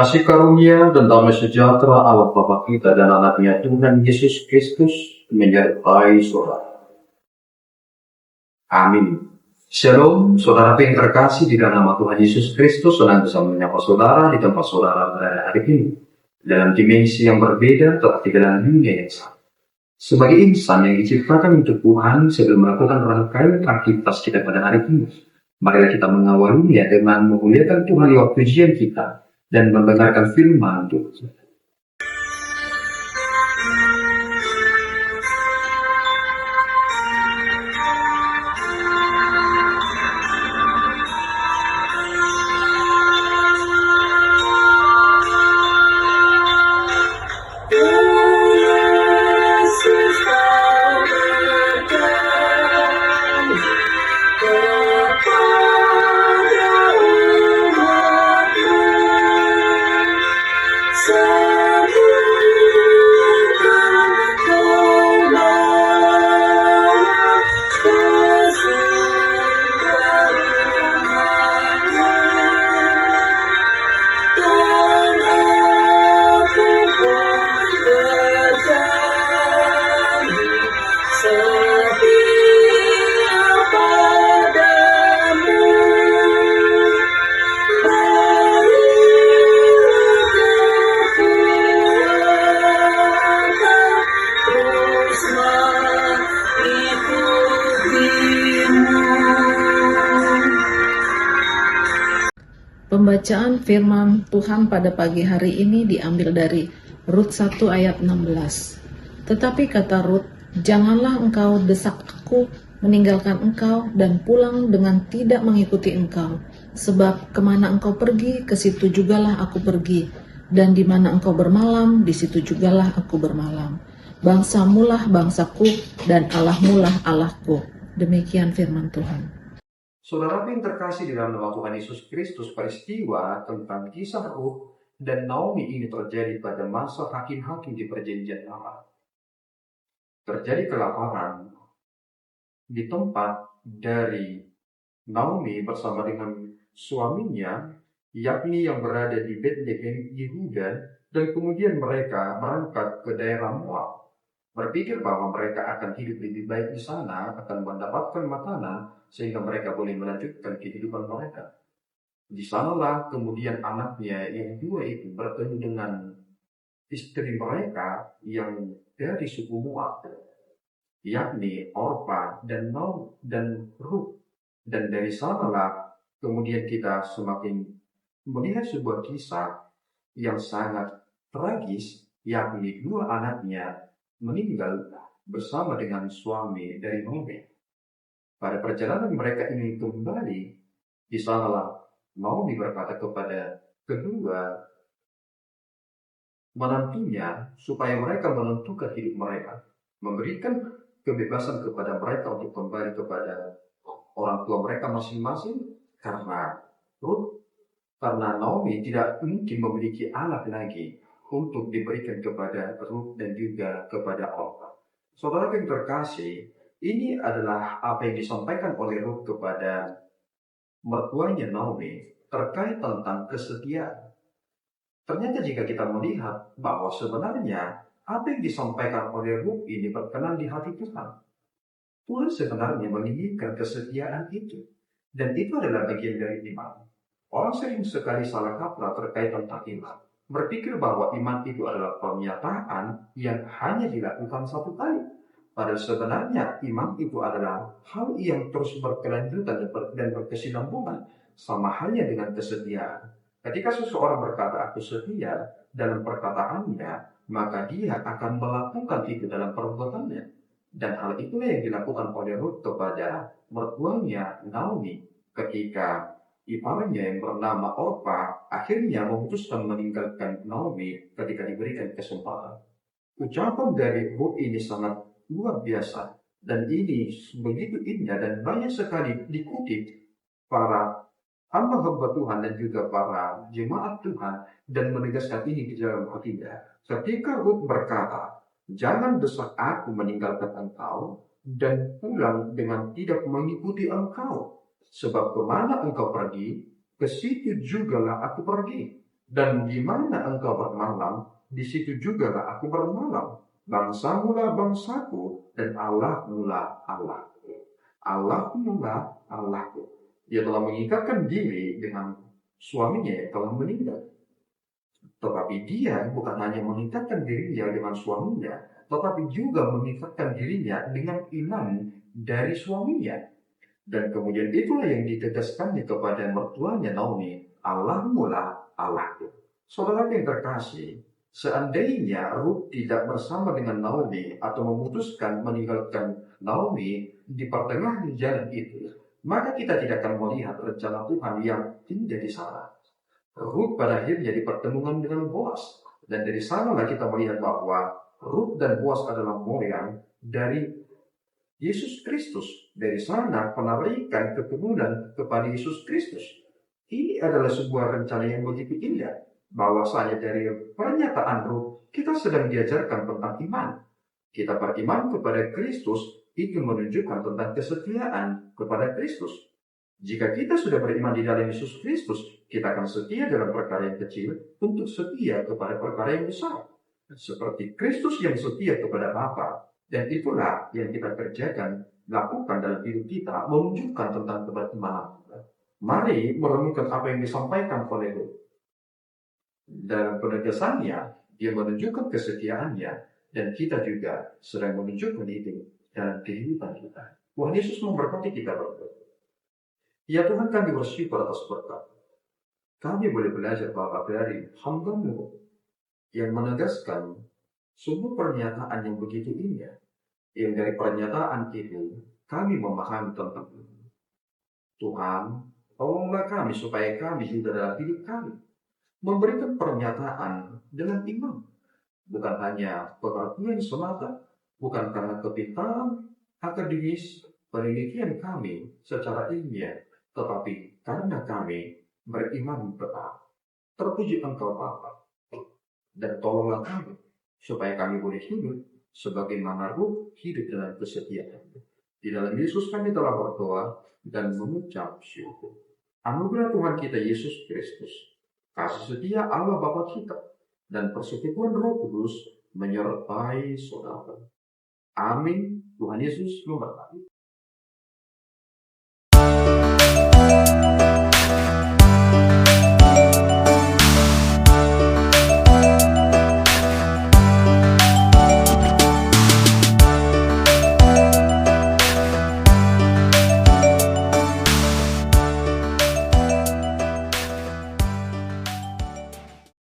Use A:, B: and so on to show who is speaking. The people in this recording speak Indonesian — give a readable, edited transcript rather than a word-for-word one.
A: Kasih karunia dan damai sejahtera Allah Bapa kita dan anaknya Tuhan Yesus Kristus menyertai saudara. Amin. Shalom, saudara yang terkasih di dalam nama Tuhan Yesus Kristus. Senang bisa menyapa saudara di tempat saudara berada hari ini. Dalam dimensi yang berbeda tetapi dalam dunia yang sama. Sebagai insan yang diciptakan untuk Tuhan sebelum melakukan rangkaian aktivitas kita pada hari ini, marilah kita mengawalinya dengan memuliakan Tuhan lewat pujian kita dan mendengarkan firman Tuhan.
B: Pembacaan firman Tuhan pada pagi hari ini diambil dari Rut 1 ayat 16. Tetapi kata Rut, janganlah engkau desak aku meninggalkan engkau dan pulang dengan tidak mengikuti engkau. Sebab kemana engkau pergi, ke situ jugalah aku pergi. Dan di mana engkau bermalam, di situ jugalah aku bermalam. Bangsamulah bangsaku dan Allahmulah Allahku. Demikian firman Tuhan.
A: Saudara yang terkasih di dalam nama Tuhan Yesus Kristus, peristiwa tentang kisah Rut dan Naomi ini terjadi pada masa hakim-hakim di perjanjian lama. Terjadi kelaparan di tempat dari Naomi bersama dengan suaminya, yakni yang berada di Betlehem, Yehuda, dan kemudian mereka berangkat ke daerah Moab, berpikir bahwa mereka akan hidup lebih baik di sana, akan mendapatkan makanan, sehingga mereka boleh melanjutkan kehidupan mereka. Di sanalah kemudian anaknya yang dua itu bertemu dengan istri mereka yang dari suku Moab, yakni Orpa dan Rut. Dan dari sanalah kemudian kita semakin melihat sebuah kisah yang sangat tragis, yakni dua anaknya meninggal bersama dengan suami dari Naomi. Pada perjalanan mereka ini kembali, di sanalah Naomi berkata kepada kedua menantunya supaya mereka menentukan hidup mereka, memberikan kebebasan kepada mereka untuk kembali kepada orang tua mereka masing-masing, karena Naomi tidak mungkin memiliki anak lagi untuk diberikan kepada Rut dan juga kepada Orpa. Saudara yang terkasih, ini adalah apa yang disampaikan oleh Rut kepada mertuanya Naomi terkait tentang kesetiaan. Ternyata jika kita melihat bahwa sebenarnya apa yang disampaikan oleh Rut ini berkenan di hati Tuhan. Tuhan sebenarnya menginginkan kesetiaan itu. Dan itu adalah bagian dari iman. Orang sering sekali salah kaprah terkait tentang iman. Berpikir bahwa iman itu adalah pernyataan yang hanya dilakukan satu kali. Padahal sebenarnya iman itu adalah hal yang terus berkelanjutan dan berkesinambungan, sama halnya dengan kesetiaan. Ketika seseorang berkata aku setia dalam perkataannya, maka dia akan melakukan itu dalam perbuatannya. Dan hal itulah yang dilakukan oleh Rut kepada mertuanya Naomi ketika iparnya yang bernama Orpa akhirnya memutuskan meninggalkan Naomi ketika diberikan kesempatan. Ucapan dari Rut ini sangat luar biasa, dan ini begitu indah dan banyak sekali dikutip para hamba-hamba Tuhan dan juga para jemaat Tuhan, dan menegaskan ini di dalam hatinya. Ketika Rut berkata, jangan desak aku meninggalkan engkau dan pulang dengan tidak mengikuti engkau, sebab kemana engkau pergi, ke situ jugalah aku pergi. Dan di mana engkau bermalam, di situ juga lah aku bermalam. Bangsamu lah bangsaku, dan Allahmu lah Allahku. Allahmu lah Allahku. Dia telah mengikatkan diri dengan suaminya yang telah meninggal. Tetapi dia bukan hanya mengikatkan dirinya dengan suaminya, tetapi juga mengikatkan dirinya dengan iman dari suaminya. Dan kemudian itulah yang ditegaskannya kepada mertuanya Naomi, Allahmu lah Allahku. Saudara yang terkasih, seandainya Ruth tidak bersama dengan Naomi atau memutuskan meninggalkan Naomi di pertengahan jalan itu, maka kita tidak akan melihat rencana Tuhan yang tidak salah. Ruth pada akhirnya dipertemukan dengan Boas, dan dari sanalah kita melihat bahwa Ruth dan Boas adalah moyang dari Yesus Kristus. Dari sana penarikan keturunan kepada Yesus Kristus. Ini adalah sebuah rencana yang begitu indah, bahwasanya dari pernyataan Ruth kita sedang diajarkan tentang iman. Kita beriman kepada Kristus itu menunjukkan tentang kesetiaan kepada Kristus. Jika kita sudah beriman di dalam Yesus Kristus, kita akan setia dalam perkara yang kecil untuk setia kepada perkara yang besar. Seperti Kristus yang setia kepada Bapa. Dan itulah yang kita kerjakan, lakukan dalam hidup kita, menunjukkan tentang keberimanan kita. Mari merenungkan apa yang disampaikan oleh Ruth. Dalam penegasannya, dia menunjukkan kesetiaannya, dan kita juga sedang menunjukkan itu dalam kehidupan kita. Tuhan Yesus memberkati kita berdua. Ya Tuhan, kami bersyukur atas berkat. Kami boleh belajar Bapak dari hamba-Mu yang menegaskan sebuah pernyataan yang begitu indah. Yang dari pernyataan itu kami memahami tentang Tuhan, tolonglah kami supaya kami juga dalam hidup kami memberikan pernyataan dengan iman. Bukan hanya pengertian semata, bukan karena kepintaran akademis penelitian kami secara ilmiah, tetapi karena kami beriman tetap. Terpuji Engkau Bapa, dan tolonglah kami supaya kami boleh hidup sebagaimana Ruth hidup dalam kesetiaan. Di dalam Yesus kami telah berdoa dan mengucap syukur. Anugerah Tuhan kita Yesus Kristus, kasih setia Allah Bapa kita, dan persekutuan Roh Kudus menyertai saudara. Amin. Tuhan Yesus memberkati.